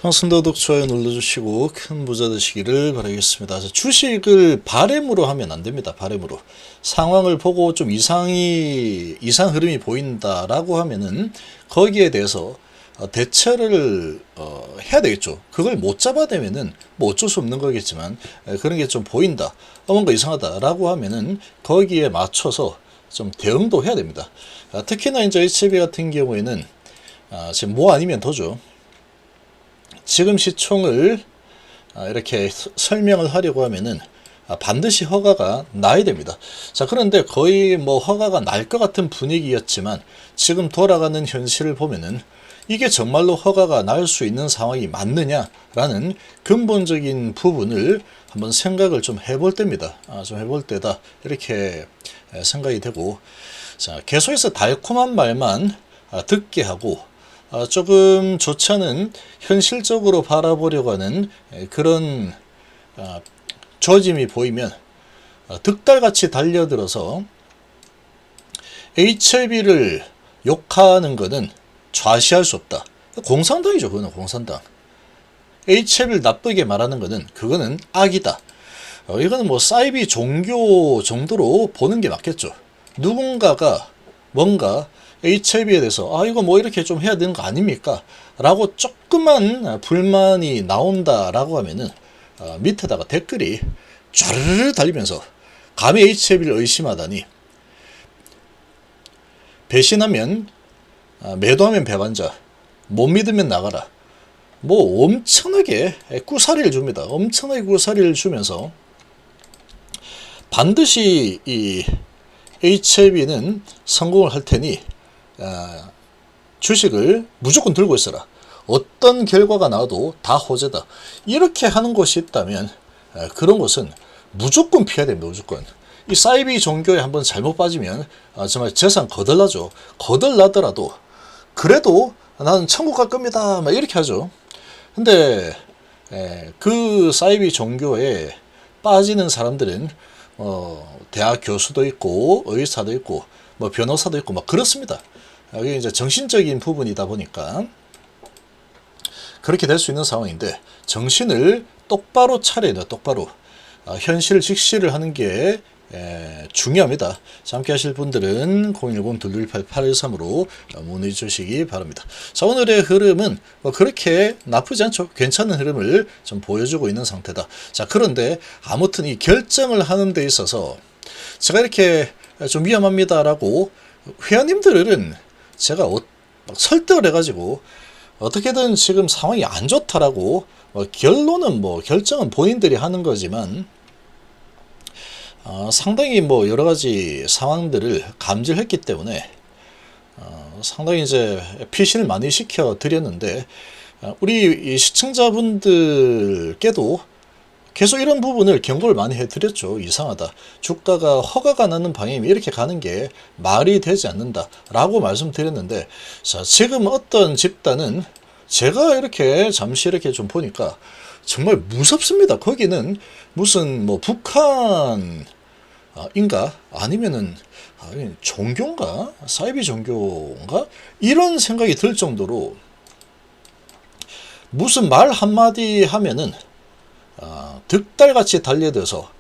반갑습니다. 구독, 좋아요 눌러주시고 큰 부자 되시기를 바라겠습니다. 주식을 바램으로 하면 안 됩니다. 바램으로. 상황을 보고 좀 이상 흐름이 보인다라고 하면은 거기에 대해서 대처를 해야 되겠죠. 그걸 못 잡아내면은 뭐 어쩔 수 없는 거겠지만 그런 게 좀 보인다. 뭔가 이상하다라고 하면은 거기에 맞춰서 좀 대응도 해야 됩니다. 특히나 이제 HB 같은 경우에는 지금 뭐 아니면 더죠. 지금 시총을 이렇게 설명을 하려고 하면은 반드시 허가가 나야 됩니다. 자, 그런데 거의 뭐 허가가 날 것 같은 분위기였지만 지금 돌아가는 현실을 보면은 이게 정말로 허가가 날 수 있는 상황이 맞느냐라는 근본적인 부분을 한번 생각을 좀 해볼 때입니다. 좀 해볼 때다 이렇게 생각이 되고, 자, 계속해서 달콤한 말만 듣게 하고 조금 좋지 않은 현실적으로 바라보려고 하는 그런 조짐이 보이면 득달같이 달려들어서 HLB를 욕하는 것은 좌시할 수 없다. 공산당이죠. 그거는 공산당. HLB를 나쁘게 말하는 것은 그거는 악이다. 이거는 뭐 사이비 종교 정도로 보는 게 맞겠죠. 누군가가 뭔가 HLB에 대해서 이거 뭐 이렇게 좀 해야 되는 거 아닙니까? 라고 조그만 불만이 나온다라고 하면은 밑에다가 댓글이 쫘르르 달리면서 감히 HLB를 의심하다니, 배신하면 매도하면 배반자, 못 믿으면 나가라, 뭐 엄청나게 구사리를 줍니다. 엄청나게 구사리를 주면서 반드시 이 HLB는 성공을 할 테니 주식을 무조건 들고 있어라. 어떤 결과가 나와도 다 호재다. 이렇게 하는 곳이 있다면 그런 곳은 무조건 피해야 됩니다. 무조건. 이 사이비 종교에 한번 잘못 빠지면 정말 재산 거덜나죠. 거덜나더라도 그래도 나는 천국 갈 겁니다. 막 이렇게 하죠. 근데 그 사이비 종교에 빠지는 사람들은 대학 교수도 있고 의사도 있고 뭐 변호사도 있고 막 그렇습니다. 이게 이제 정신적인 부분이다 보니까 그렇게 될 수 있는 상황인데, 정신을 똑바로 차려야 돼요. 똑바로 현실 직시를 하는 게 중요합니다. 자, 함께 하실 분들은 010-228-8113으로 문의 주시기 바랍니다. 자, 오늘의 흐름은 뭐 그렇게 나쁘지 않죠. 괜찮은 흐름을 좀 보여주고 있는 상태다. 자, 그런데 아무튼 이 결정을 하는 데 있어서 제가 이렇게 좀 위험합니다라고, 회원님들은 제가 막 설득을 해가지고 어떻게든 지금 상황이 안 좋다라고, 결론은 뭐 결정은 본인들이 하는 거지만 상당히 뭐 여러 가지 상황들을 감지를 했기 때문에 상당히 이제 피신을 많이 시켜 드렸는데, 우리 시청자분들께도 계속 이런 부분을 경고를 많이 해드렸죠. 이상하다. 주가가 허가가 나는 방향이 이렇게 가는 게 말이 되지 않는다. 라고 말씀드렸는데, 자, 지금 어떤 집단은 제가 이렇게 잠시 이렇게 좀 보니까 정말 무섭습니다. 거기는 무슨 뭐 북한 인가? 아니면은 종교인가? 사이비 종교인가? 이런 생각이 들 정도로 무슨 말 한마디 하면은 득달같이 달려들어서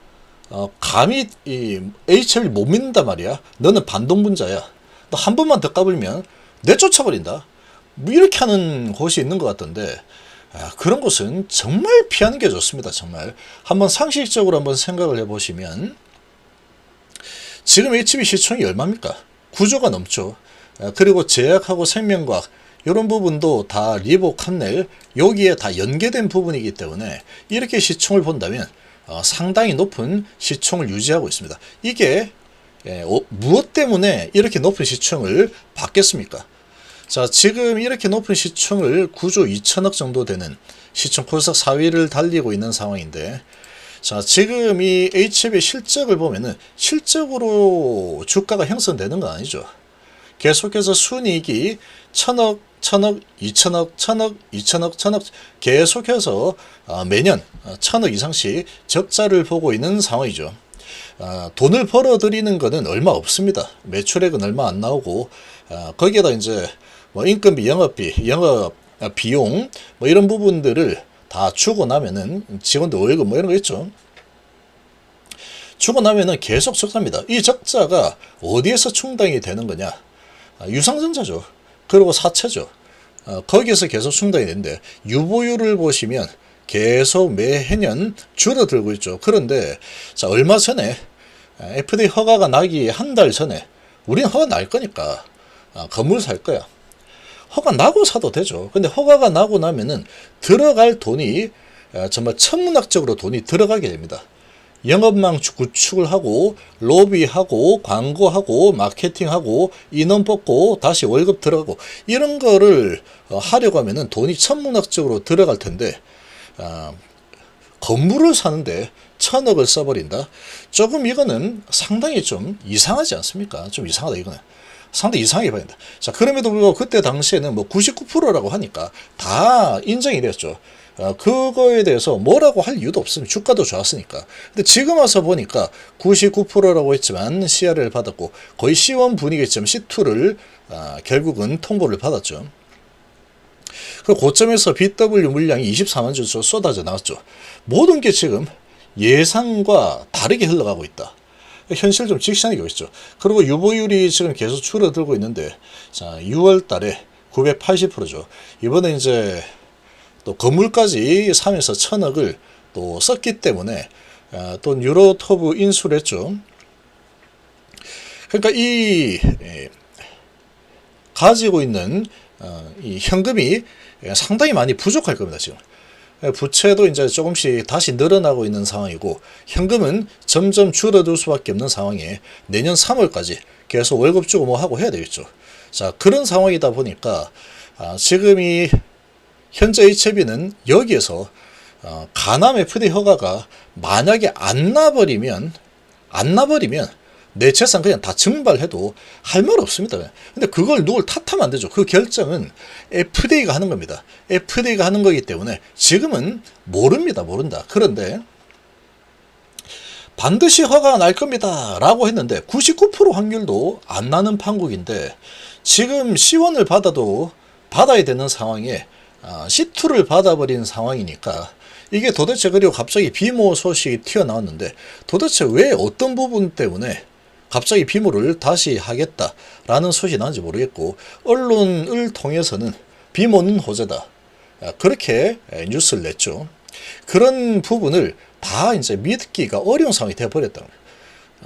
감히 이 HLB 못 믿는단 말이야. 너는 반동분자야. 너 한 번만 더 까불면 내쫓아버린다. 뭐 이렇게 하는 곳이 있는 것 같던데, 그런 곳은 정말 피하는 게 좋습니다. 정말 한번 상식적으로 한번 생각을 해보시면, 지금 HB 시총이 얼마입니까? 9조가 넘죠. 그리고 제약하고 생명과학 이런 부분도 다 리보, 칸넬 여기에 다 연계된 부분이기 때문에 이렇게 시총을 본다면 상당히 높은 시총을 유지하고 있습니다. 이게 무엇 때문에 이렇게 높은 시총을 받겠습니까? 자, 지금 이렇게 높은 시총을 9조 2천억 정도 되는 시총 코스닥 4위를 달리고 있는 상황인데, 자, 지금 이 HLB 실적을 보면은 실적으로 주가가 형성되는 건 아니죠. 계속해서 순이익이 1000억, 1000억, 2000억, 1000억, 2000억, 1000억 계속해서 매년 1000억 이상씩 적자를 보고 있는 상황이죠. 돈을 벌어들이는 거는 얼마 없습니다. 매출액은 얼마 안 나오고, 거기에다 이제 뭐 인건비, 영업비, 영업 비용 뭐 이런 부분들을 다 주고 나면은 직원들 월급 뭐 이런 거 있죠. 주고 나면은 계속 적자입니다. 이 적자가 어디에서 충당이 되는 거냐? 유상증자죠. 그리고 사채죠. 거기에서 계속 충당이 되는데 유보율을 보시면 계속 매해년 줄어들고 있죠. 그런데 자, 얼마 전에 FDA 허가가 나기 한 달 전에 우리는 허가 날 거니까 건물 살 거야. 허가 나고 사도 되죠. 근데 허가가 나고 나면은 들어갈 돈이 정말 천문학적으로 돈이 들어가게 됩니다. 영업망 구축을 하고 로비하고 광고하고 마케팅하고 인원 뽑고 다시 월급 들어가고 이런 거를 하려고 하면은 돈이 천문학적으로 들어갈 텐데 건물을 사는데 1,000억을 써버린다. 조금 이거는 상당히 좀 이상하지 않습니까? 좀 이상하다 이거는. 상당히 이상하게 봐야 된다. 자, 그럼에도 불구하고 그때 당시에는 뭐 99%라고 하니까 다 인정이 됐죠. 그거에 대해서 뭐라고 할 이유도 없습니다. 주가도 좋았으니까. 근데 지금 와서 보니까 99%라고 했지만 CR을 받았고 거의 C1 분위기처럼 C2를 결국은 통보를 받았죠. 그 고점에서 BW 물량이 24만 주 쏟아져 나왔죠. 모든 게 지금 예상과 다르게 흘러가고 있다. 현실 좀 직시하게 있죠. 그리고 유보율이 지금 계속 줄어들고 있는데, 자, 6월 달에 980%죠. 이번에 이제 또 건물까지 사면서 1,000억을 또 썼기 때문에 또 뉴로토브 인수를 했죠. 그러니까 이 가지고 있는 이 현금이 상당히 많이 부족할 겁니다, 지금. 부채도 이제 조금씩 다시 늘어나고 있는 상황이고 현금은 점점 줄어들 수밖에 없는 상황에 내년 3월까지 계속 월급 주고 뭐 하고 해야 되겠죠. 자, 그런 상황이다 보니까 지금 이 현재 HB는 여기에서 가남 FDA 허가가 만약에 안 나버리면 내 재산 그냥 다 증발해도 할 말 없습니다. 근데 그걸 누굴 탓하면 안 되죠. 그 결정은 FDA가 하는 겁니다. FDA가 하는 거기 때문에 지금은 모른다. 그런데 반드시 허가가 날 겁니다 라고 했는데 99% 확률도 안 나는 판국인데 지금 C1을 받아야 되는 상황에 C2를 받아버린 상황이니까 이게 도대체 그리고 갑자기 비모 소식이 튀어나왔는데 도대체 왜 어떤 부분 때문에 갑자기 비모를 다시 하겠다라는 소식이 나는지 모르겠고 언론을 통해서는 비모는 호재다 그렇게 뉴스를 냈죠. 그런 부분을 다 이제 믿기가 어려운 상황이 되어버렸다.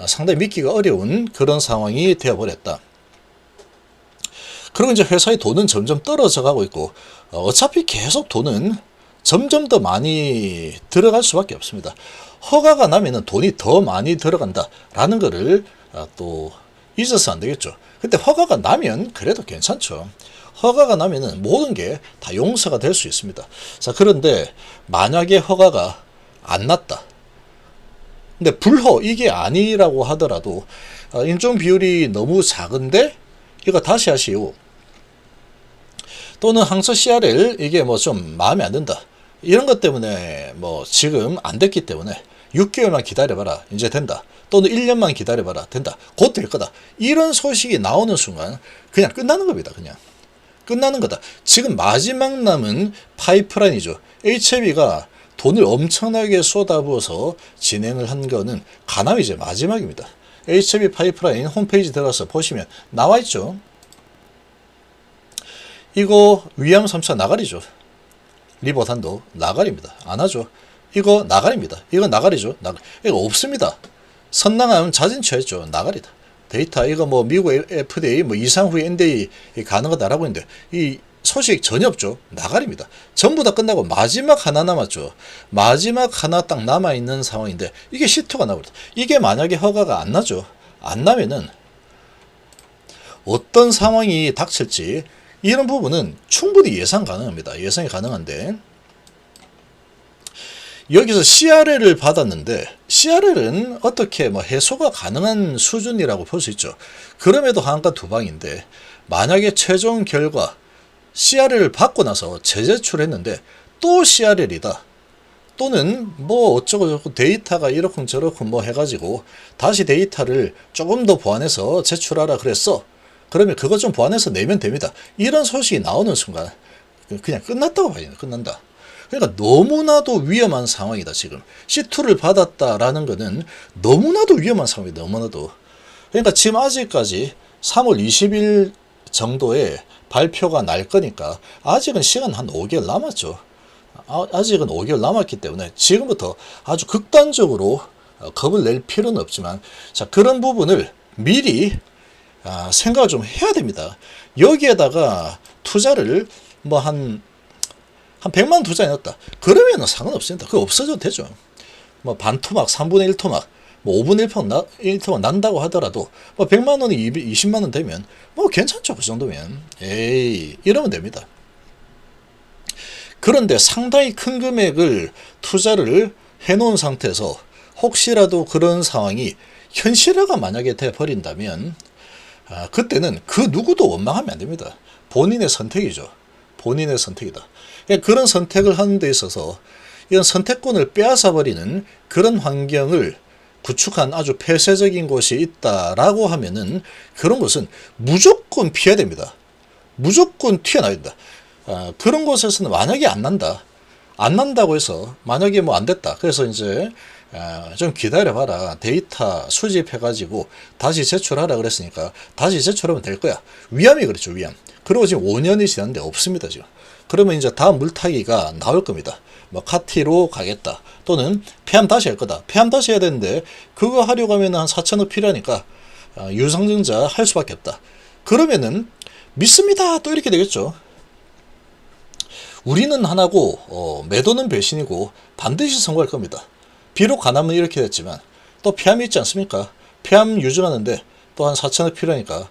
상당히 믿기가 어려운 그런 상황이 되어버렸다. 그리고 이제 회사의 돈은 점점 떨어져 가고 있고 어차피 계속 돈은 점점 더 많이 들어갈 수밖에 없습니다. 허가가 나면은 돈이 더 많이 들어간다라는 거를 또 잊어서 안 되겠죠. 근데 허가가 나면 그래도 괜찮죠. 허가가 나면은 모든 게 다 용서가 될 수 있습니다. 자, 그런데 만약에 허가가 안 났다. 근데 불허 이게 아니라고 하더라도 인종 비율이 너무 작은데 이거 다시 하시오. 또는 항소 CRL 이게 뭐 좀 마음에 안 든다. 이런 것 때문에 뭐 지금 안 됐기 때문에 6개월만 기다려봐라. 이제 된다. 또는 1년만 기다려봐라. 된다. 곧 될 거다. 이런 소식이 나오는 순간 그냥 끝나는 겁니다. 그냥. 끝나는 거다. 지금 마지막 남은 파이프라인이죠. HB가 돈을 엄청나게 쏟아부어서 진행을 한 거는 가남이 이제 마지막입니다. HB 파이프라인 홈페이지 들어가서 보시면 나와 있죠. 이거 위암 3차 나가리죠. 리버탄도 나가리입니다. 안 하죠. 이거 나가리입니다. 이거 나가리죠. 이거 없습니다. 선낭하면 자진 취했죠. 나가리다. 데이터 이거 뭐 미국 FDA 뭐 이상 후에 NDA 가능하다라고 했는데 이 소식 전혀 없죠. 나가리입니다. 전부 다 끝나고 마지막 하나 남았죠. 마지막 하나 딱 남아있는 상황인데 이게 C2가 나버렸다. 이게 만약에 허가가 안 나죠. 안 나면은 어떤 상황이 닥칠지 이런 부분은 충분히 예상 가능합니다. 예상이 가능한데 여기서 CRL을 받았는데 CRL은 어떻게 뭐 해소가 가능한 수준이라고 볼 수 있죠. 그럼에도 한가 두 방인데 만약에 최종 결과 CRL을 받고 나서 재제출했는데 또 CRL이다. 또는 뭐 어쩌고 저쩌고 데이터가 이렇쿵 저렇쿵 뭐 해가지고 다시 데이터를 조금 더 보완해서 제출하라 그랬어. 그러면 그것 좀 보완해서 내면 됩니다. 이런 소식이 나오는 순간 그냥 끝났다고 봐야 돼요. 끝난다. 그러니까 너무나도 위험한 상황이다. 지금 C2를 받았다라는 거는 너무나도 위험한 상황이다. 너무나도. 그러니까 지금 아직까지 3월 20일 정도에 발표가 날 거니까 아직은 시간 한 5개월 남았죠. 아직은 5개월 남았기 때문에 지금부터 아주 극단적으로 겁을 낼 필요는 없지만, 자, 그런 부분을 미리 생각을 좀 해야 됩니다. 여기에다가 투자를 뭐 한 100만 원 투자해놨다. 그러면은 상관없습니다. 그거 없어져도 되죠. 뭐 반토막, 3분의 1토막, 뭐 5분의 1토막 난다고 하더라도 뭐 100만 원이 20만 원 되면 뭐 괜찮죠. 그 정도면. 에이, 이러면 됩니다. 그런데 상당히 큰 금액을 투자를 해놓은 상태에서 혹시라도 그런 상황이 현실화가 만약에 돼버린다면 그때는 그 누구도 원망하면 안 됩니다. 본인의 선택이죠. 본인의 선택이다. 그런 선택을 하는 데 있어서 이런 선택권을 빼앗아버리는 그런 환경을 구축한 아주 폐쇄적인 곳이 있다라고 하면은 그런 것은 무조건 피해야 됩니다. 무조건 튀어나와야 된다. 그런 곳에서는 만약에 안 난다고 해서 만약에 뭐 안 됐다. 그래서 이제 좀 기다려봐라. 데이터 수집해가지고 다시 제출하라 그랬으니까 다시 제출하면 될 거야. 위암이 그랬죠. 위암. 그리고 지금 5년이 지났는데 없습니다. 지금. 그러면 이제 다음 물타기가 나올 겁니다. 뭐 카티로 가겠다. 또는 폐암 다시 할 거다. 폐암 다시 해야 되는데 그거 하려고 하면 한 4천억 필요하니까 유상증자 할 수밖에 없다. 그러면은 믿습니다. 또 이렇게 되겠죠. 우리는 하나고 매도는 배신이고 반드시 성공할 겁니다. 비록 가남은 이렇게 됐지만 또 폐암이 있지 않습니까? 폐암 유증하는데 또 한 4천억 필요하니까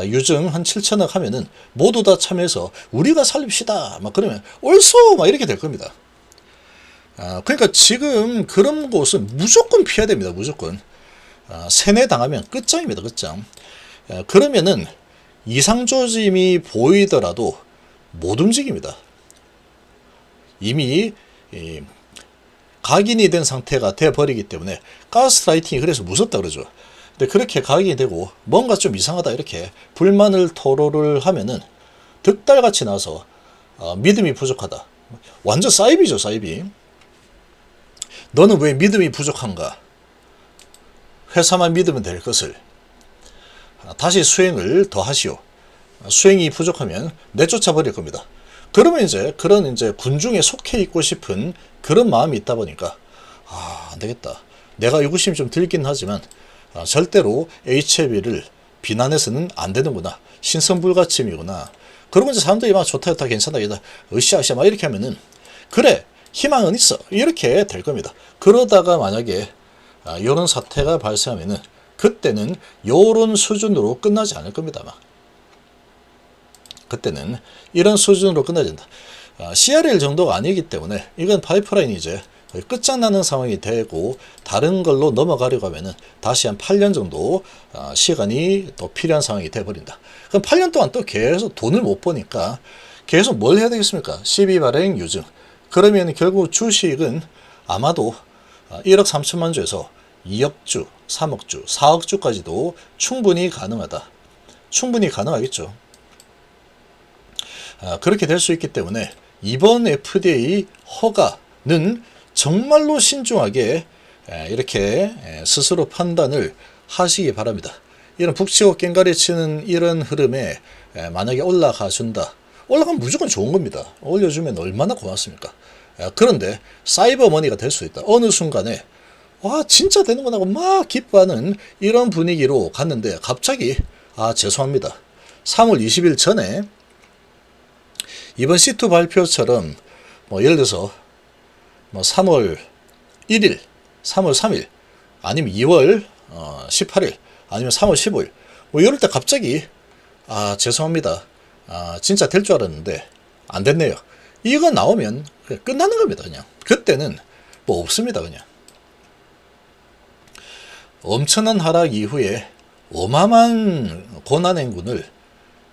유증 한 7천억 하면은 모두 다 참여해서 우리가 살립시다. 막 그러면 옳소 막 이렇게 될 겁니다. 그러니까 지금 그런 곳은 무조건 피해야 됩니다. 무조건. 세뇌 당하면 끝장입니다. 끝장. 그러면은 이상조짐이 보이더라도 못 움직입니다. 이미 각인이 된 상태가 돼버리기 때문에 가스라이팅이 그래서 무섭다 그러죠. 근데 그렇게 각인이 되고 뭔가 좀 이상하다 이렇게 불만을 토로를 하면은 득달같이 나서 믿음이 부족하다. 완전 사이비죠. 사이비. 너는 왜 믿음이 부족한가? 회사만 믿으면 될 것을 다시 수행을 더 하시오. 수행이 부족하면 내쫓아 버릴 겁니다. 그러면 이제 그런 이제 군중에 속해 있고 싶은 그런 마음이 있다 보니까 안 되겠다. 내가 의구심이 좀 들긴 하지만 절대로 HLB를 비난해서는 안 되는구나. 신선불가침이구나. 그러고 이제 사람들이 막 좋다 좋다 괜찮다 이다 으쌰으쌰 막 이렇게 하면은 그래 희망은 있어 이렇게 될 겁니다. 그러다가 만약에 이런 사태가 발생하면은 그때는 요런 수준으로 끝나지 않을 겁니다. 아마. 그때는 이런 수준으로 끝나야 된다. CRL 정도가 아니기 때문에 이건 파이프라인이 이제 거의 끝장나는 상황이 되고 다른 걸로 넘어가려고 하면은 다시 한 8년 정도 시간이 또 필요한 상황이 돼버린다. 그럼 8년 동안 또 계속 돈을 못 버니까 계속 뭘 해야 되겠습니까? 12발행 유증. 그러면 결국 주식은 아마도 1억 3천만 주에서 2억 주, 3억 주, 4억 주까지도 충분히 가능하다. 충분히 가능하겠죠. 그렇게 될 수 있기 때문에 이번 FDA 허가는 정말로 신중하게 이렇게 스스로 판단을 하시기 바랍니다. 이런 북치고 깽가리 치는 이런 흐름에 만약에 올라가 준다. 올라가면 무조건 좋은 겁니다. 올려주면 얼마나 고맙습니까? 그런데 사이버머니가 될 수 있다. 어느 순간에 와 진짜 되는구나 하고 막 기뻐하는 이런 분위기로 갔는데 갑자기 죄송합니다. 3월 20일 전에 이번 C2 발표처럼 뭐 예를 들어서 뭐 3월 1일, 3월 3일, 아니면 2월 18일, 아니면 3월 15일 뭐 이럴 때 갑자기 죄송합니다. 진짜 될 줄 알았는데 안 됐네요. 이거 나오면 그냥 끝나는 겁니다. 그냥 그때는 뭐 없습니다. 그냥 엄청난 하락 이후에 어마어마한 고난행군을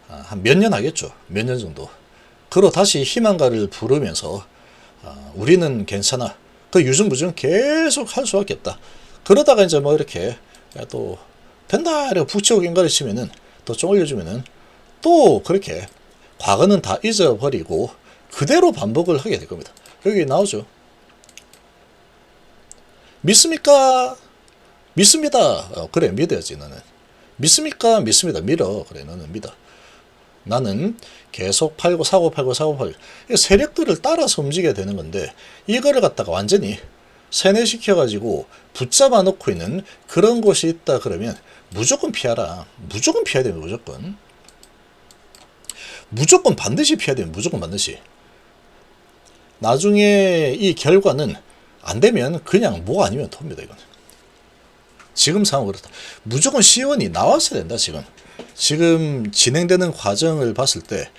한 몇 년 하겠죠. 몇 년 정도. 그로 다시 희망가를 부르면서 우리는 괜찮아. 그 유증부증 계속 할 수밖에 없다. 그러다가 이제 뭐 이렇게 또 된다 이러고 북치고 갱가리 치면은 또 좀 올려주면은 또 그렇게 과거는 다 잊어버리고 그대로 반복을 하게 될 겁니다. 여기 나오죠. 믿습니까? 믿습니다. 그래, 믿어야지, 너는. 믿습니까? 믿습니다. 믿어. 그래, 너는 믿어. 나는 계속 팔고 사고 팔고 사고 팔고. 세력들을 따라서 움직여야 되는 건데, 이거를 갖다가 완전히 세뇌시켜가지고 붙잡아 놓고 있는 그런 곳이 있다 그러면 무조건 피하라. 무조건 피해야 됩니다. 무조건. 무조건 반드시 피해야 됩니다. 무조건 반드시. 나중에 이 결과는 안 되면 그냥 뭐 아니면 토입니다. 이거는. 지금 상황 그렇다. 무조건 시원이 나왔어야 된다. 지금 진행되는 과정을 봤을 때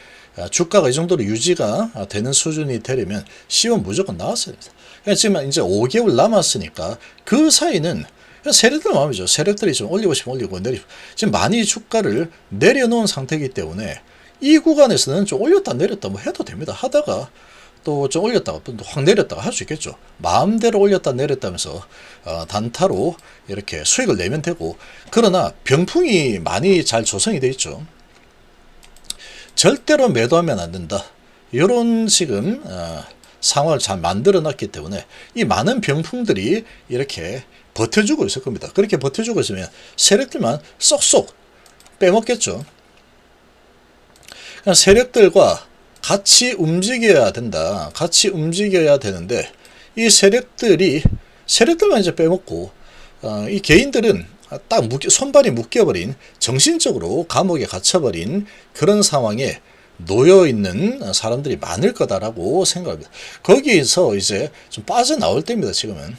주가가 이 정도로 유지가 되는 수준이 되려면 시원 무조건 나왔어야 됩니다. 지금 이제 5개월 남았으니까 그 사이는 세력들 마음이죠. 세력들이 좀 올리고 싶으면 올리고 내리고. 지금 많이 주가를 내려놓은 상태이기 때문에 이 구간에서는 좀 올렸다 내렸다 뭐 해도 됩니다. 하다가 또 좀 올렸다가 또 확 내렸다가 할 수 있겠죠. 마음대로 올렸다 내렸다면서 단타로 이렇게 수익을 내면 되고, 그러나 병풍이 많이 잘 조성이 되어 있죠. 절대로 매도하면 안 된다. 이런 지금 상황을 잘 만들어 놨기 때문에 이 많은 병풍들이 이렇게 버텨주고 있을 겁니다. 그렇게 버텨주고 있으면 세력들만 쏙쏙 빼먹겠죠. 세력들과 같이 움직여야 된다. 같이 움직여야 되는데 이 세력들만 이제 빼먹고 이 개인들은 딱 손발이 묶여버린, 정신적으로 감옥에 갇혀버린 그런 상황에 놓여 있는 사람들이 많을 거다라고 생각합니다. 거기에서 이제 좀 빠져나올 때입니다. 지금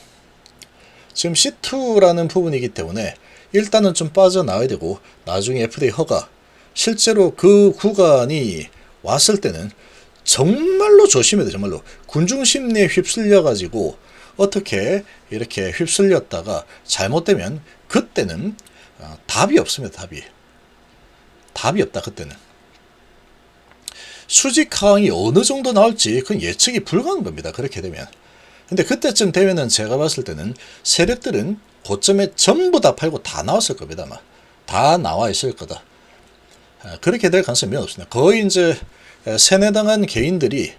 C2라는 부분이기 때문에 일단은 좀 빠져나와야 되고, 나중에 FDA 허가, 실제로 그 구간이 왔을 때는 정말로 조심해야 돼. 정말로 군중심리에 휩쓸려 가지고 어떻게 이렇게 휩쓸렸다가 잘못되면 그때는 답이 없습니다. 답이 없다. 그때는 수직 하강이 어느 정도 나올지 그건 예측이 불가능한 겁니다. 그렇게 되면. 근데 그때쯤 되면은 제가 봤을 때는 세력들은 고점에 전부 다 팔고 다 나왔을 겁니다. 아마 다 나와 있을 거다. 그렇게 될 가능성이 매우 없습니다. 거의 이제 세뇌당한 개인들이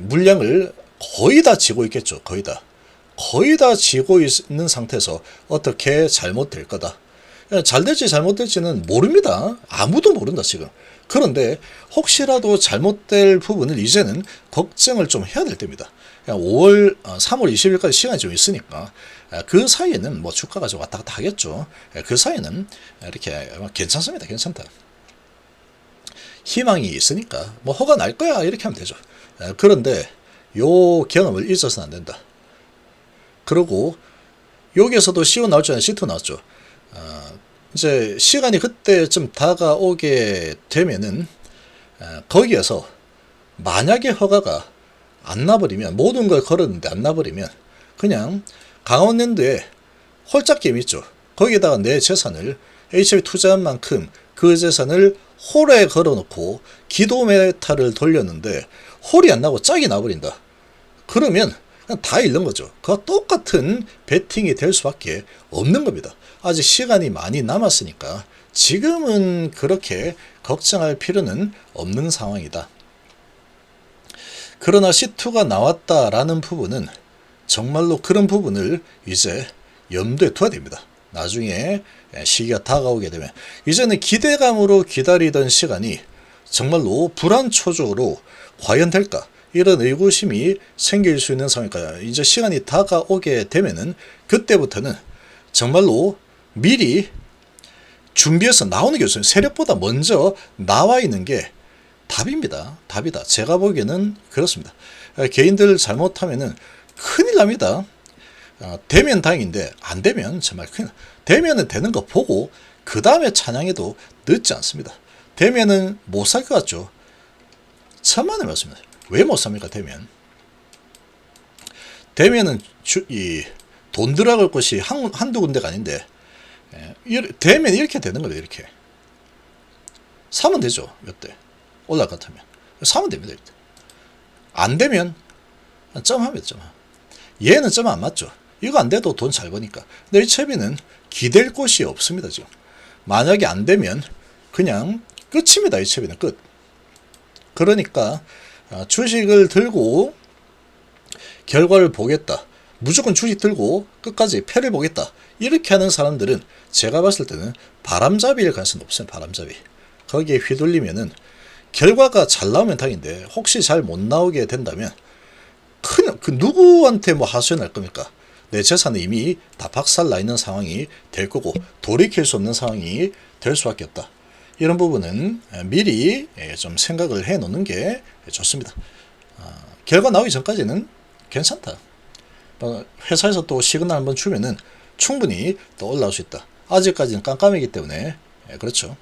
물량을 거의 다 지고 있겠죠. 거의 다 지고 있는 상태에서 어떻게 잘못될 거다. 잘 될지 잘못될지는 모릅니다. 아무도 모른다 지금. 그런데 혹시라도 잘못될 부분을 이제는 걱정을 좀 해야 될 때입니다. 3월 20일까지 시간이 좀 있으니까 그 사이에는 뭐 주가가 좀 왔다 갔다 하겠죠. 그 사이에는 이렇게 괜찮습니다. 괜찮다. 희망이 있으니까 뭐 허가 날 거야 이렇게 하면 되죠. 그런데 요 경험을 잊어서는 안 된다. 그리고 여기에서도 C1 나올 줄 알았는데 C2 나왔죠. 이제 시간이 그때쯤 다가오게 되면은 거기에서 만약에 허가가 안 나버리면, 모든 걸 걸었는데 안 나버리면 그냥 강원랜드에 홀짝 게임 있죠. 거기에다가 내 재산을 HB 투자한 만큼 그 재산을 홀에 걸어놓고 기도 메타를 돌렸는데 홀이 안 나고 짝이 나버린다. 그러면 그냥 다 잃는 거죠. 그와 똑같은 베팅이 될 수밖에 없는 겁니다. 아직 시간이 많이 남았으니까 지금은 그렇게 걱정할 필요는 없는 상황이다. 그러나 C2가 나왔다라는 부분은 정말로 그런 부분을 이제 염두에 둬야 됩니다. 나중에 시기가 다가오게 되면 이제는 기대감으로 기다리던 시간이 정말로 불안초조로 과연 될까, 이런 의구심이 생길 수 있는 상황이니까 이제 시간이 다가오게 되면은 그때부터는 정말로 미리 준비해서 나오는 게 없어요. 세력보다 먼저 나와 있는 게 답입니다. 답이다. 제가 보기에는 그렇습니다. 개인들 잘못하면은 큰일 납니다. 되면 다행인데 안 되면 정말 큰일. 되면은 되는 거 보고 그 다음에 찬양해도 늦지 않습니다. 되면은 못 살 것 같죠. 천만에 맞습니다. 왜 못 삽니까? 되면은 돈 들어갈 곳이 한두 군데가 아닌데, 되면 이렇게 되는 거예요. 이렇게 사면 되죠. 몇 대 올라갈 것 같으면 사면 됩니다. 이때. 안 되면 점합니다. 점. 얘는 점 안 맞죠. 이거 안 돼도 돈 잘 버니까. 근데 이 채비는 기댈 곳이 없습니다. 지금 만약에 안 되면 그냥 끝입니다. 이 채비는 끝. 그러니까 주식을 들고 결과를 보겠다. 무조건 주식 들고 끝까지 패를 보겠다. 이렇게 하는 사람들은 제가 봤을 때는 바람잡이일 가능성이 높습니다. 바람잡이. 거기에 휘둘리면은 결과가 잘 나오면 다행인데 혹시 잘 못 나오게 된다면 그 누구한테 뭐 하소연할 겁니까? 내 재산은 이미 다 박살나 있는 상황이 될 거고 돌이킬 수 없는 상황이 될 수밖에 없다. 이런 부분은 미리 좀 생각을 해 놓는 게 좋습니다. 결과 나오기 전까지는 괜찮다. 회사에서 또 시그널 한번 주면은 충분히 또 올라올 수 있다. 아직까지는 깜깜이기 때문에 그렇죠.